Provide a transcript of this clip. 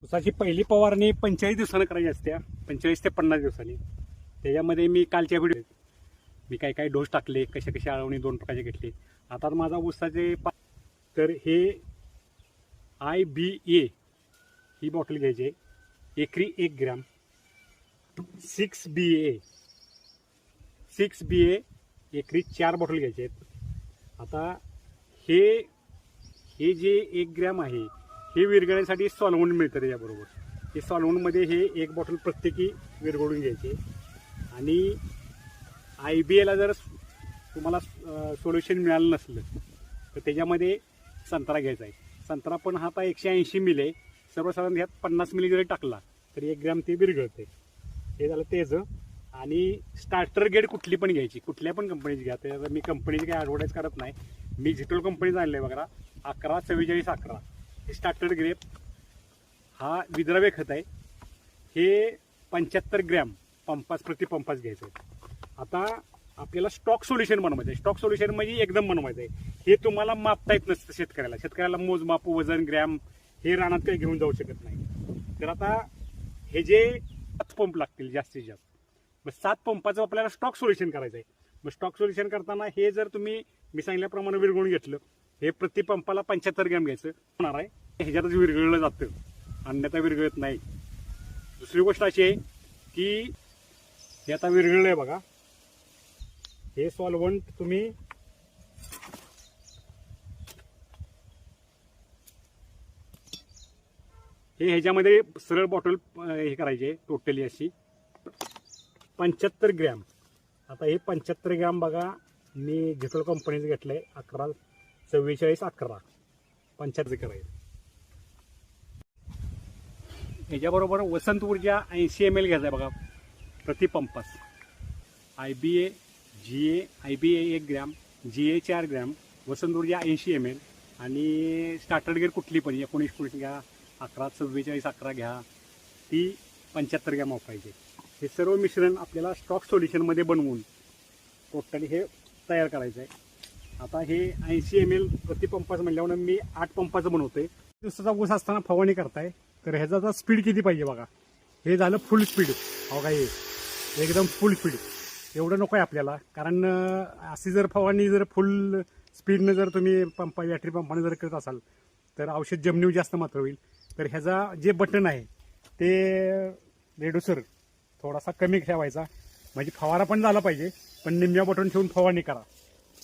ऊसाची पहिली फवारणी 45 दिवसानं करायची असते, 45 ते 50 दिवसांनी. त्याच्यामध्ये मी कालच्या व्हिडिओ मी काय डोस टाकले, कसे आळवणी 2 प्रकारचे घेतले. आता माझा ऊसाचे तर हे IBA ही बॉटल घ्यायची, एकरी 1 ग्रॅम. 6BA एकरी 4 बॉटल घ्यायचे आहेत. आता हे जे 1 ग्रॅम आहे हे विरघळण्यासाठी सॉल्व्हंट मिळतं त्याच्याबरोबर. हे सॉल्व्हंटमध्ये हे 1 बॉटल प्रत्येकी विरघळून घ्यायचे. आणि IBAला जर तुम्हाला सोल्युशन मिळालं नसलं तर त्याच्यामध्ये संत्रा घ्यायचा आहे. संत्रा पण हा आता 180 मिली आहे. सर्वसाधारण ह्यात 50 मिली जरी टाकला तरी 1 ग्रॅम ते विरघळते. हे झालं तेचं. आणि स्टार्टर गेट कुठली पण घ्यायची, कुठल्या पण कंपनीची घ्या. त्याच्यात मी कंपनीची काही ॲडव्हर्टाईज करत नाही. मी झिटोल कंपनीचं आणलं आहे बघा, 11-44-11. हे स्टार्टर ग्रेप हा विद्राव्य खत आहे. हे 75 ग्रॅम प्रति पंपास घ्यायचं आहे. आता आपल्याला स्टॉक सोल्युशन बनवायचं आहे. स्टॉक सोल्युशन म्हणजे एकदम बनवायचं आहे. हे तुम्हाला मापता येत नसतं शेतकऱ्याला मोजमाप, वजन, ग्रॅम हे रानात काही घेऊन जाऊ शकत नाही. तर आता हे जे 7 पंप लागतील जास्तीत जास्त, मग 7 पंपाचं आपल्याला स्टॉक सोल्युशन करायचं आहे. मग स्टॉक सोल्युशन करताना हे जर तुम्ही मी सांगितल्याप्रमाणे विरघळून घेतलं, हे प्रति पंपाला 75 ग्रॅम घ्यायचं होणार आहे. ह्याच्यातच विरघळलं जातं, अन्यथा विरघळत नाही. दुसरी गोष्ट अशी आहे की हे आता विरघळलं आहे बघा. हे सॉल्व्हंट तुम्ही ह्याच्यामध्ये सरळ बॉटल हे करायची टोटली अशी 75 ग्रॅम. आता हे 75 ग्रॅम बघा, मी झिटोल कंपनीचं घेतलंय 11-44-11 75 करायचं. ह्याच्याबरोबर वसंत ऊर्जा 80 ml घ्यायचा आहे बघा प्रति पंपास. IBA 1 gram, GA 4 gram, Vasant Urja 80 ml. आणि स्टार्टर गेट कुठली पण 19 घ्या, 11-44-11 घ्या, ती 75 ग्रॅम वापरायची. हे सर्व मिश्रण आपल्याला स्टॉक सोल्युशनमध्ये बनवून टोटली हे तयार करायचं आहे. आता हे 80 ml प्रति पंपास म्हणल्यावर मी 8 पंपाचं बनवतोय. दिवसाचा ऊस असताना फवारणी करताय तर ह्याचा स्पीड किती पाहिजे बघा. हे झालं फुल स्पीड. हो का, हे एकदम फुल स्पीड. एवढं नको आहे आपल्याला, कारण अशी जर फवारणी जर फुल स्पीडनं जर तुम्ही बॅटरी पंपाने जर करत असाल तर औषध जमिनीवर जास्त मात्र होईल. तर ह्याचा जे बटन आहे ते रेड्युसर थोडासा कमी ठेवायचा, म्हणजे फवारा पण झाला पाहिजे पण निम्म्या बटन ठेवून फवारणी करा.